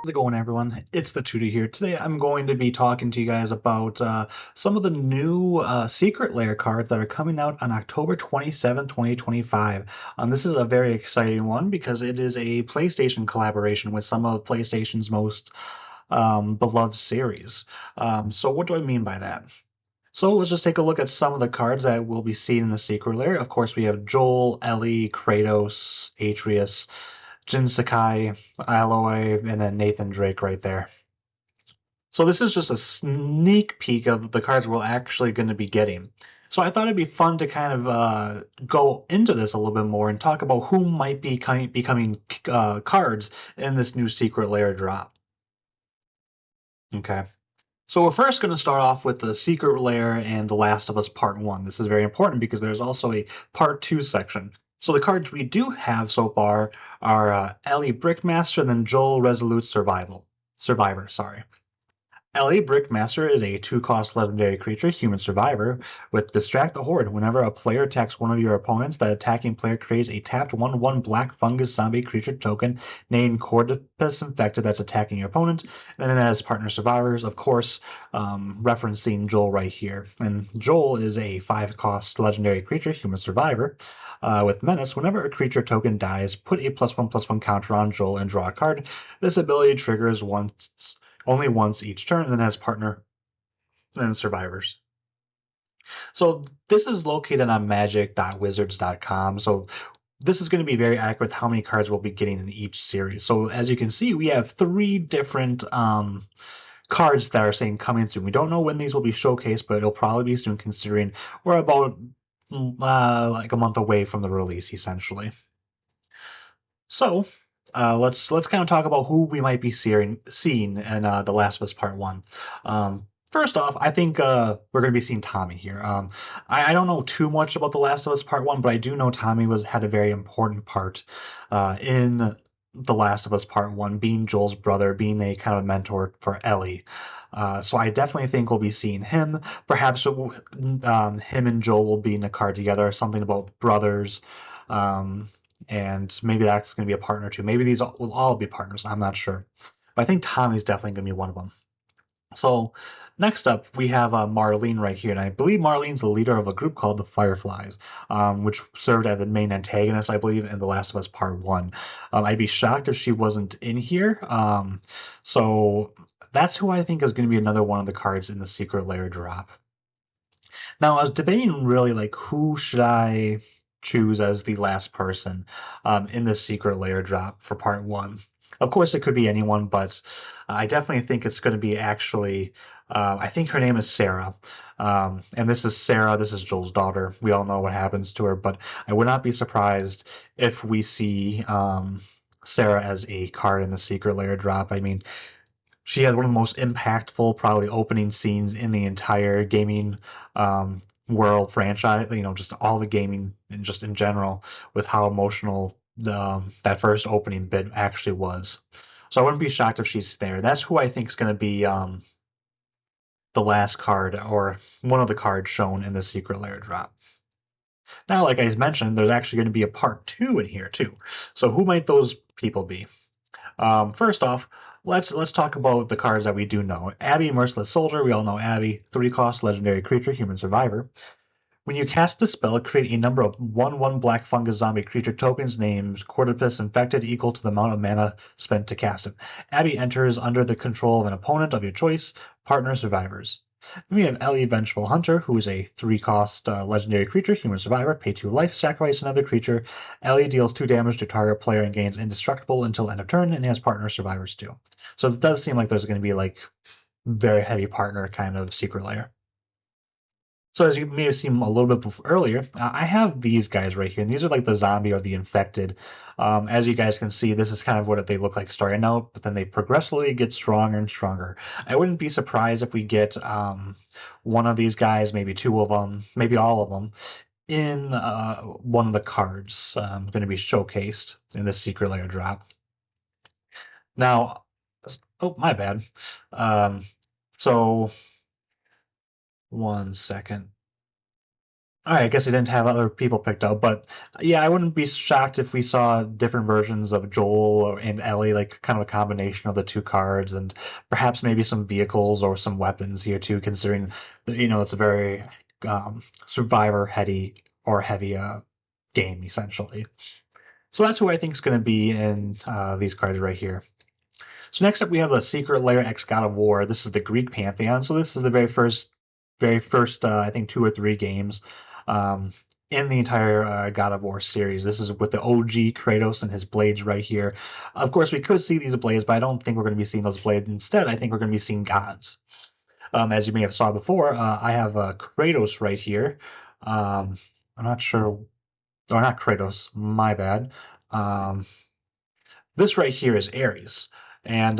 How's it going, everyone? It's the Tutor here. Today, I'm going to be talking to you guys about some of the new Secret Lair cards that are coming out on October 27th, 2025. This is a very exciting one because it is a PlayStation collaboration with some of PlayStation's most beloved series. So, what do I mean by that? So let's just take a look at some of the cards that will be seen in the Secret Lair. Of course, we have Joel, Ellie, Kratos, Atreus, Jin Sakai, Aloy, and then Nathan Drake right there. So this is just a sneak peek of the cards we're actually going to be getting. So I thought it'd be fun to kind of go into this a little bit more and talk about who might be becoming cards in this new Secret Lair drop. Okay. So we're first going to start off with the Secret Lair and The Last of Us Part 1. This is very important because there's also a Part 2 section. So the cards we do have so far are Ellie Brickmaster and then Joel Resolute Survivor, sorry. Ellie Brickmaster is a 2-cost legendary creature, human survivor, with Distract the Horde. Whenever a player attacks one of your opponents, that attacking player creates a tapped 1/1 black fungus zombie creature token named Cordyceps Infected that's attacking your opponent. And then it has partner survivors, of course, referencing Joel right here. And Joel is a 5-cost legendary creature, human survivor. With Menace, whenever a creature token dies, put a +1/+1 counter on Joel and draw a card. This ability triggers only once each turn, and then has partner and then survivors. So this is located on magic.wizards.com. So this is going to be very accurate with how many cards we'll be getting in each series. So as you can see, we have 3 different cards that are saying coming soon. We don't know when these will be showcased, but it'll probably be soon considering we're about like a month away from the release, essentially. So let's kind of talk about who we might be seeing in The Last of Us Part One. First off, I think we're going to be seeing Tommy here. I don't know too much about The Last of Us Part One, but I do know Tommy had a very important part in The Last of Us Part One, being Joel's brother, being a kind of mentor for Ellie. So I definitely think we'll be seeing him. Perhaps him and Joel will be in a card together, something about brothers. Um, and maybe that's going to be a partner too. Maybe these will all be partners. I'm not sure. But I think Tommy's definitely going to be one of them. So next up, we have Marlene right here, and I believe Marlene's the leader of a group called the Fireflies, which served as the main antagonist, I believe, in The Last of Us Part 1. I'd be shocked if she wasn't in here. So that's who I think is going to be another one of the cards in the Secret Lair drop. Now, I was debating really like who should I choose as the last person in the Secret Lair drop for part one. Of course, it could be anyone, but I definitely think it's going to be actually. I think her name is Sarah, and this is Sarah. This is Joel's daughter. We all know what happens to her, but I would not be surprised if we see Sarah as a card in the Secret Lair drop. I mean, she had one of the most impactful, probably opening scenes in the entire gaming world franchise. You know, just all the gaming and just in general, with how emotional that first opening bit actually was. So I wouldn't be shocked if she's there. That's who I think is going to be the last card or one of the cards shown in the Secret Lair drop. Now, like I mentioned, there's actually going to be a part two in here too. So who might those people be? First off, let's talk about the cards that we do know. Abby, Merciless Soldier. We all know Abby. 3-cost legendary creature, human survivor. When you cast the spell, create a number of 1/1 black fungus zombie creature tokens named Cordyceps Infected equal to the amount of mana spent to cast it. Abby enters under the control of an opponent of your choice. Partner survivors. Then we have Ellie, Vengeful Hunter, who is a 3-cost legendary creature, human survivor. Pay 2 life, sacrifice another creature. Ellie deals 2 damage to target player and gains indestructible until end of turn, and has partner survivors too. So it does seem like there's going to be like very heavy partner kind of Secret Lair. So as you may have seen a little bit earlier, I have these guys right here, and these are like the zombie or the infected. As you guys can see, this is kind of what they look like starting out, but then they progressively get stronger and stronger. I wouldn't be surprised if we get one of these guys, maybe 2 of them, maybe all of them, in one of the cards going to be showcased in the Secret Lair drop. Now, oh, my bad. So, one second. All right, I guess I didn't have other people picked up, but yeah, I wouldn't be shocked if we saw different versions of Joel and Ellie, like kind of a combination of the two cards, and perhaps maybe some vehicles or some weapons here too, considering that, it's a very survivor heavy game essentially. So that's who I think is going to be in these cards right here. So next up, we have the Secret Lair X God of War. This is the Greek pantheon. So this is the very first, I think, two or three games um, in the entire God of War series. This is with the OG Kratos and his blades right here. Of course, we could see these blades, but I don't think we're going to be seeing those blades. Instead, I think we're going to be seeing gods. As you may have saw before, I have Kratos right here. Um, I'm not sure, or not Kratos. My bad. Um, this right here is Ares. And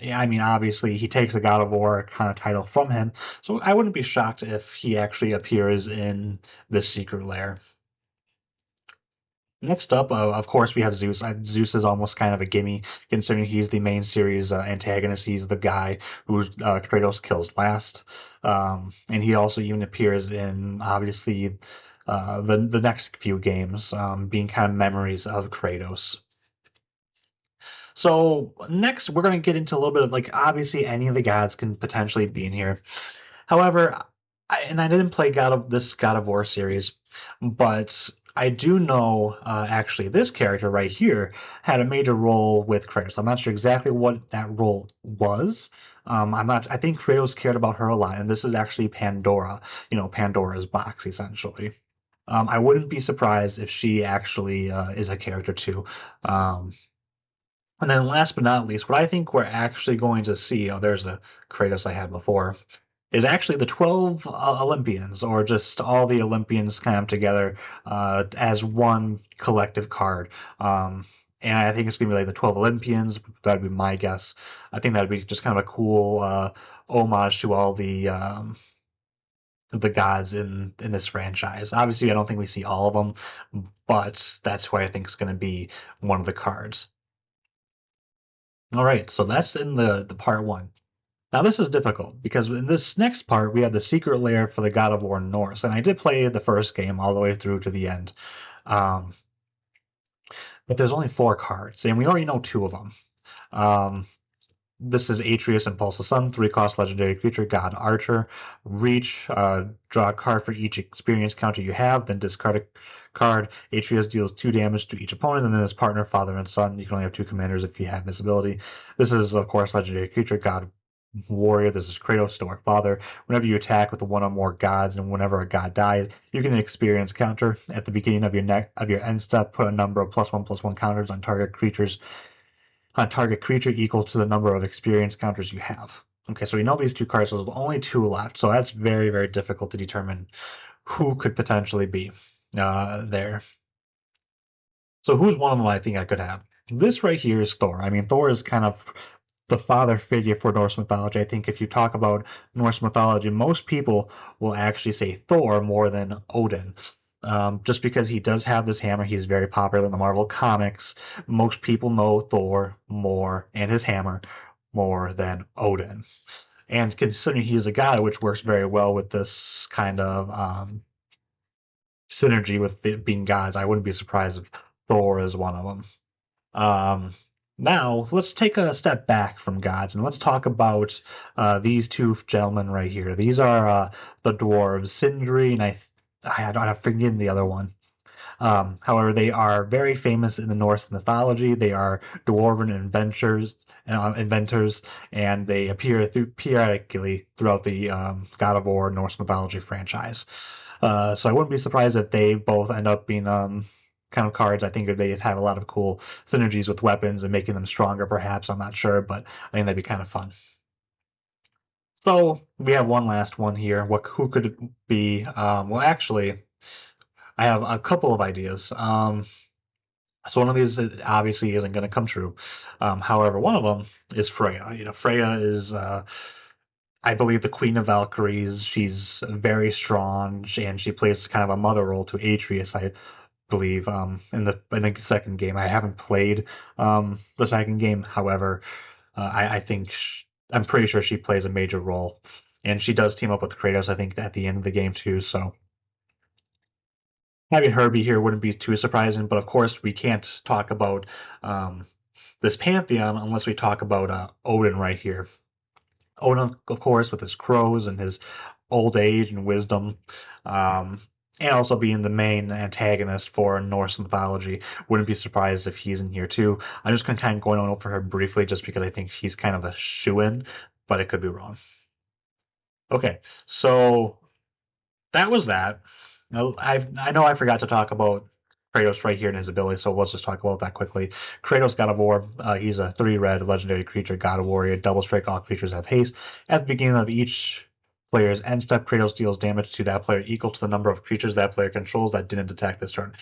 yeah, I mean, obviously, he takes the God of War kind of title from him. So I wouldn't be shocked if he actually appears in this secret lair. Next up, of course, we have Zeus. Zeus is almost kind of a gimme, considering he's the main series antagonist. He's the guy who Kratos kills last. And he also even appears in, obviously, the next few games, being kind of memories of Kratos. So next, we're going to get into a little bit of like obviously any of the gods can potentially be in here. However, I didn't play God of War series, but I do know actually this character right here had a major role with Kratos. I'm not sure exactly what that role was. I'm not. I think Kratos cared about her a lot, and this is actually Pandora. Pandora's box essentially. I wouldn't be surprised if she actually is a character too. Um, and then last but not least, what I think we're actually going to see, there's the Kratos I had before, is actually the 12 Olympians, or just all the Olympians kind of together as one collective card. And I think it's going to be like the 12 Olympians. That'd be my guess. I think that'd be just kind of a cool homage to all the gods in this franchise. Obviously, I don't think we see all of them, but that's who I think is going to be one of the cards. All right, so that's in the part one. Now this is difficult because in this next part we have the secret lair for the God of War Norse, and I did play the first game all the way through to the end. Um, but there's only four cards, and we already know two of them. Um, this is Atreus Impulse the Sun, 3 cost legendary creature, God Archer. Reach, draw a card for each experience counter you have, then discard a card. Atreus deals 2 damage to each opponent, and then his partner, father, and son. You can only have 2 commanders if you have this ability. This is, of course, legendary creature, God Warrior. This is Kratos, Stoic Father. Whenever you attack with one or more gods, and whenever a god dies, you can experience counter. At the beginning of your end step, put a number of +1/+1 counters on target creature equal to the number of experience counters you have. Okay, so we know these two cards, so there's only two left, so that's very, very difficult to determine who could potentially be there. So who's one of them I think I could have? This right here is Thor. I mean, Thor is kind of the father figure for Norse mythology. I think if you talk about Norse mythology, most people will actually say Thor more than Odin. Just because he does have this hammer, he's very popular in the Marvel comics. Most people know Thor more and his hammer more than Odin. And considering he's a god, which works very well with this kind of synergy with it being gods, I wouldn't be surprised if Thor is one of them. Um, Now, let's take a step back from gods and let's talk about these two gentlemen right here. These are the dwarves, Sindri, and I'm forgetting the other one. However, they are very famous in the Norse mythology. They are dwarven inventors, and they appear periodically throughout the God of War Norse mythology franchise. So I wouldn't be surprised if they both end up being kind of cards. I think they have a lot of cool synergies with weapons and making them stronger, perhaps. I'm not sure, but I think that'd be kind of fun. So we have one last one here. Who could it be? Well, actually, I have a couple of ideas. So one of these obviously isn't going to come true. However, one of them is Freya. Freya is, I believe, the Queen of Valkyries. She's very strong, and she plays kind of a mother role to Atreus, I believe, in the second game. I haven't played the second game. However, I think I'm pretty sure she plays a major role, and she does team up with Kratos. I think at the end of the game too. So Having Herbie here wouldn't be too surprising, but of course we can't talk about um, this pantheon unless we talk about Odin right here. Odin, of course, with his crows and his old age and wisdom, um, and also being the main antagonist for Norse mythology. Wouldn't be surprised if he's in here too. I'm just kind of going over her briefly just because I think he's kind of a shoo-in, but it could be wrong. Okay, so that was that. I know I forgot to talk about Kratos right here in his ability, so let's just talk about that quickly. Kratos, God of War, he's a 3 red legendary creature, God of War. Double strike, all creatures have haste. At the beginning of each player's end step, Kratos deals damage to that player equal to the number of creatures that player controls that didn't attack this turn.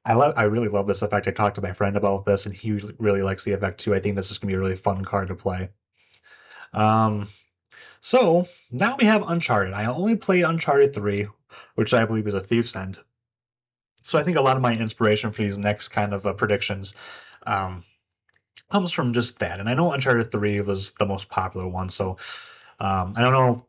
I really love this effect. I talked to my friend about this, and he really likes the effect too. I think this is gonna be a really fun card to play. Um, so now we have Uncharted. I only played Uncharted 3, which I believe is a Thief's End. So I think a lot of my inspiration for these next kind of predictions um, comes from just that. And I know Uncharted 3 was the most popular one, so I don't know.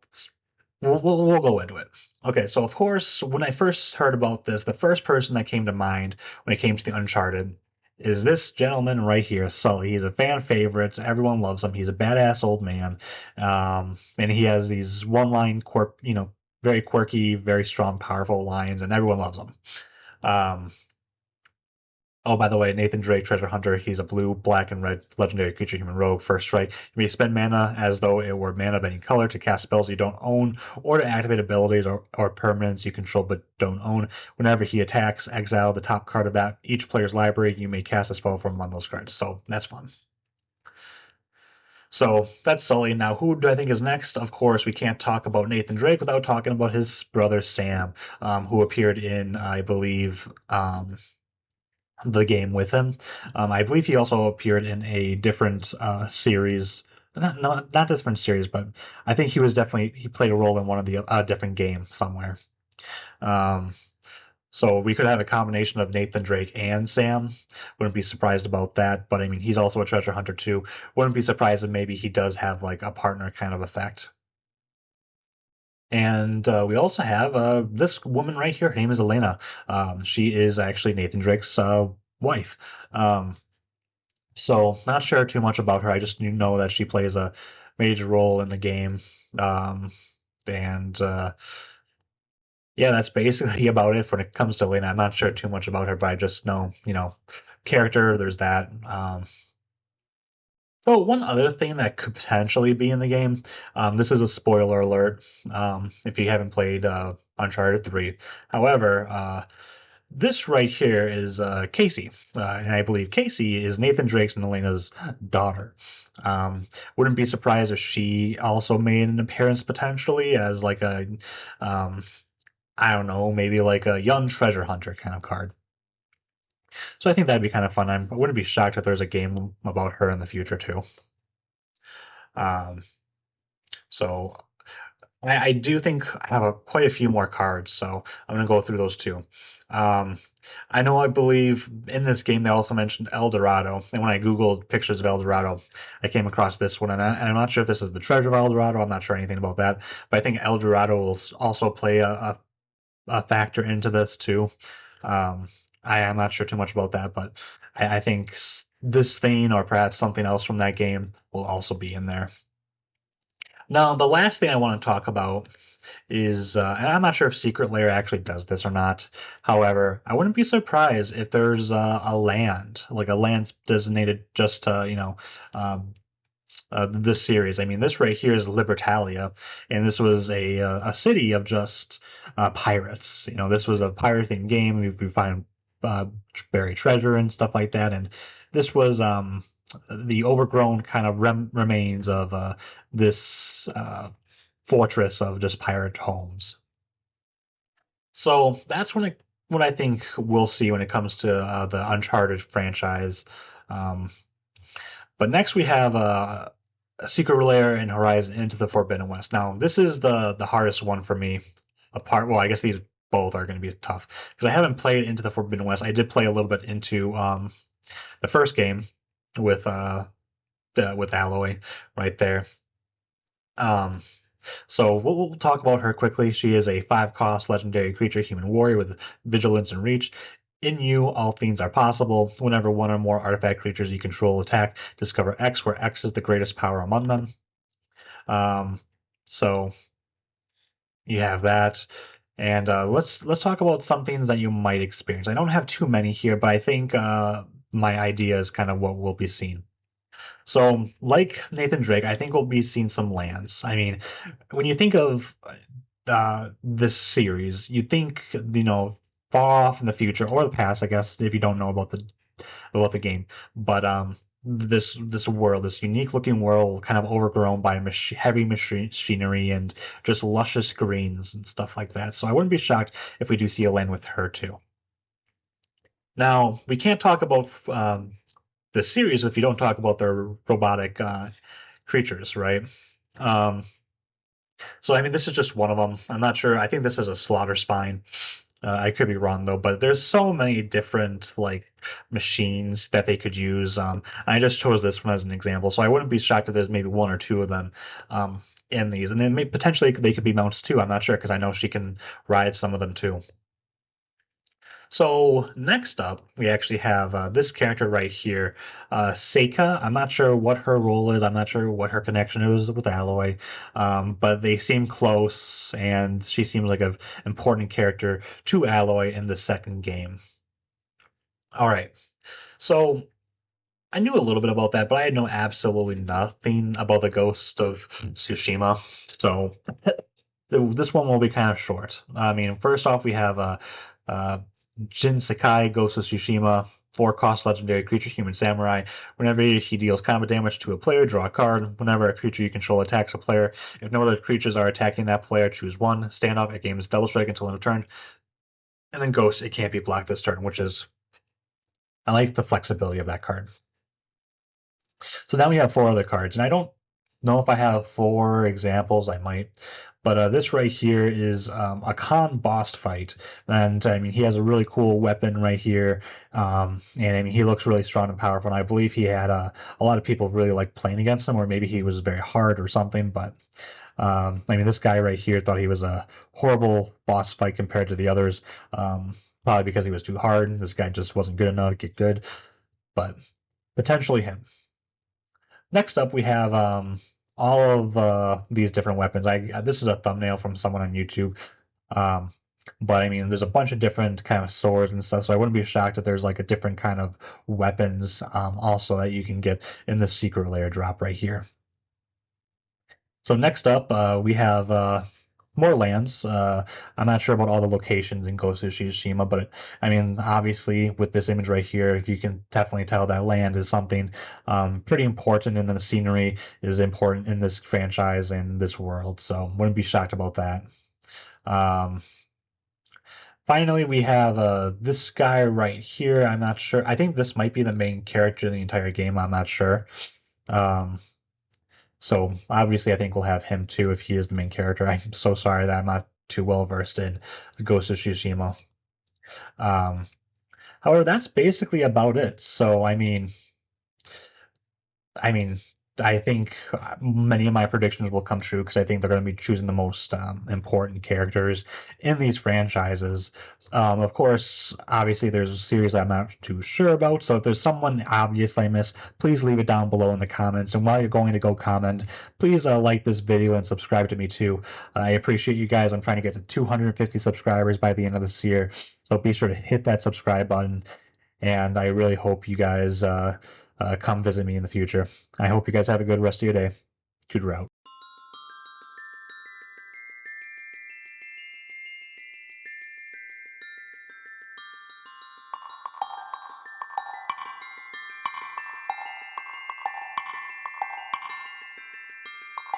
We'll go into it. Okay, so of course, when I first heard about this, the first person that came to mind when it came to the Uncharted is this gentleman right here, Sully. He's a fan favorite. Everyone loves him. He's a badass old man, and he has these one-line, very quirky, very strong, powerful lines, and everyone loves him. Um, Oh, by the way, Nathan Drake, Treasure Hunter, he's a blue, black, and red legendary creature human rogue. First strike. You may spend mana as though it were mana of any color to cast spells you don't own, or to activate abilities or permanents you control but don't own. Whenever he attacks, exile the top card of that each player's library. You may cast a spell from one of those cards. So that's fun. So that's Sully. Now, who do I think is next? Of course, we can't talk about Nathan Drake without talking about his brother Sam, who appeared in, I believe, the game with him. I believe he also appeared in a different series. Not different series, but I think he played a role in one of the different games somewhere. Um, so we could have a combination of Nathan Drake and Sam. Wouldn't be surprised about that. But I mean, he's also a treasure hunter too. Wouldn't be surprised if maybe he does have like a partner kind of effect. And we also have this woman right here. Her name is Elena. She is actually Nathan Drake's wife. Um, So, not sure too much about her. I just know that she plays a major role in the game. Um, and yeah, that's basically about it when it comes to Lena. I'm not sure too much about her, but I just know, character, there's that. Oh, one other thing that could potentially be in the game. This is a spoiler alert if you haven't played Uncharted 3. However, this right here is Casey, and I believe Casey is Nathan Drake's and Elena's daughter. Wouldn't be surprised if she also made an appearance potentially as like um, I don't know, maybe like a young treasure hunter kind of card. So I think that'd be kind of fun. I wouldn't be shocked if there's a game about her in the future too. Um, so I do think I have quite a few more cards, so I'm going to go through those too. Um, I believe in this game they also mentioned El Dorado, and when I googled pictures of El Dorado, I came across this one, and I'm not sure if this is the treasure of El Dorado. I'm not sure anything about that, but I think El Dorado will also play a factor into this too. Um, I am not sure too much about that, but I think this thing or perhaps something else from that game will also be in there. Now, the last thing I want to talk about is, and I'm not sure if Secret Lair actually does this or not. However, I wouldn't be surprised if there's a land, like a land designated just to, um, this series. I mean, this right here is Libertalia, and this was a city of just pirates. This was a pirate themed game. We find uh, buried treasure and stuff like that, and this was the overgrown kind of remains of this fortress of just pirate homes. So that's what I think we'll see when it comes to the Uncharted franchise. Um, but next we have a Secret Lair and Horizon Into the Forbidden West. Now this is the hardest one for me. Apart, well, I guess these both are going to be tough because I haven't played Into the Forbidden West. I did play a little bit into the first game with with Alloy right there. Um, So we'll talk about her quickly. She is a 5 cost legendary creature, human warrior with vigilance and reach. In you, all things are possible. Whenever one or more artifact creatures you control attack, discover X, where X is the greatest power among them. Um, so you have that. And let's talk about some things that you might experience. I don't have too many here, but I think my idea is kind of what will be seen. So, like Nathan Drake, I think we'll be seeing some lands. I mean, when you think of this series, you think, far off in the future or the past, I guess, if you don't know about the game. But this world, this unique looking world, kind of overgrown by heavy machinery and just luscious greens and stuff like that. So I wouldn't be shocked if we do see a land with her too. Now we can't talk about the series if you don't talk about their robotic creatures, right? Um, so I mean, this is just one of them. I'm not sure. I think this is a slaughter spine. I could be wrong though, but there's so many different like machines that they could use. I just chose this one as an example, so I wouldn't be shocked if there's maybe one or two of them in these, and then potentially they could be mounts too. I'm not sure because I know she can ride some of them too. So next up, we actually have this character right here, Seika. I'm not sure what her role is. I'm not sure what her connection is with Alloy, but they seem close, and she seems like an important character to Alloy in the second game. All right, so I knew a little bit about that, but I had know absolutely nothing about the Ghost of Tsushima. So this one will be kind of short. I mean, first off, we have uh, Jin Sakai, Ghost of Tsushima, 4 cost legendary creature, human samurai. Whenever he deals combat damage to a player, draw a card. Whenever a creature you control attacks a player, if no other creatures are attacking that player, choose one. Standoff at game's double strike until end of turn. And then Ghost, it can't be blocked this turn, which is I like the flexibility of that card. So now we have 4 other cards, and I don't know if I have 4 examples. I might, but this right here is a Khan boss fight, and I mean he has a really cool weapon right here, and I mean he looks really strong and powerful. And I believe he had a lot of people really like playing against him, or maybe he was very hard or something. But I mean this guy right here thought he was a horrible boss fight compared to the others, probably because he was too hard. This guy just wasn't good enough to get good, but potentially him. Next up, we have all of these different weapons. This is a thumbnail from someone on YouTube, um, but I mean, there's a bunch of different kind of swords and stuff. So I wouldn't be shocked if there's like a different kind of weapons also that you can get in the secret layer drop right here. So next up, we have more lands. I'm not sure about all the locations in Ghost of Tsushima, but I mean, obviously, with this image right here, you can definitely tell that land is something pretty important, and then the scenery is important in this franchise and this world. So wouldn't be shocked about that. Um, Finally, we have this guy right here. I'm not sure. I think this might be the main character in the entire game. I'm not sure. Um, so obviously, I think we'll have him too if he is the main character. I'm so sorry that I'm not too well versed in the Ghost of Tsushima. Um, However, that's basically about it. So I mean, I think many of my predictions will come true because I think they're going to be choosing the most important characters in these franchises. Of course, obviously, there's a series I'm not too sure about. So if there's someone obvious I missed, please leave it down below in the comments. And while you're going to go comment, please like this video and subscribe to me too. I appreciate you guys. I'm trying to get to 250 subscribers by the end of this year. So be sure to hit that subscribe button and I really hope you guys come visit me in the future. I hope you guys have a good rest of your day. Tutor out.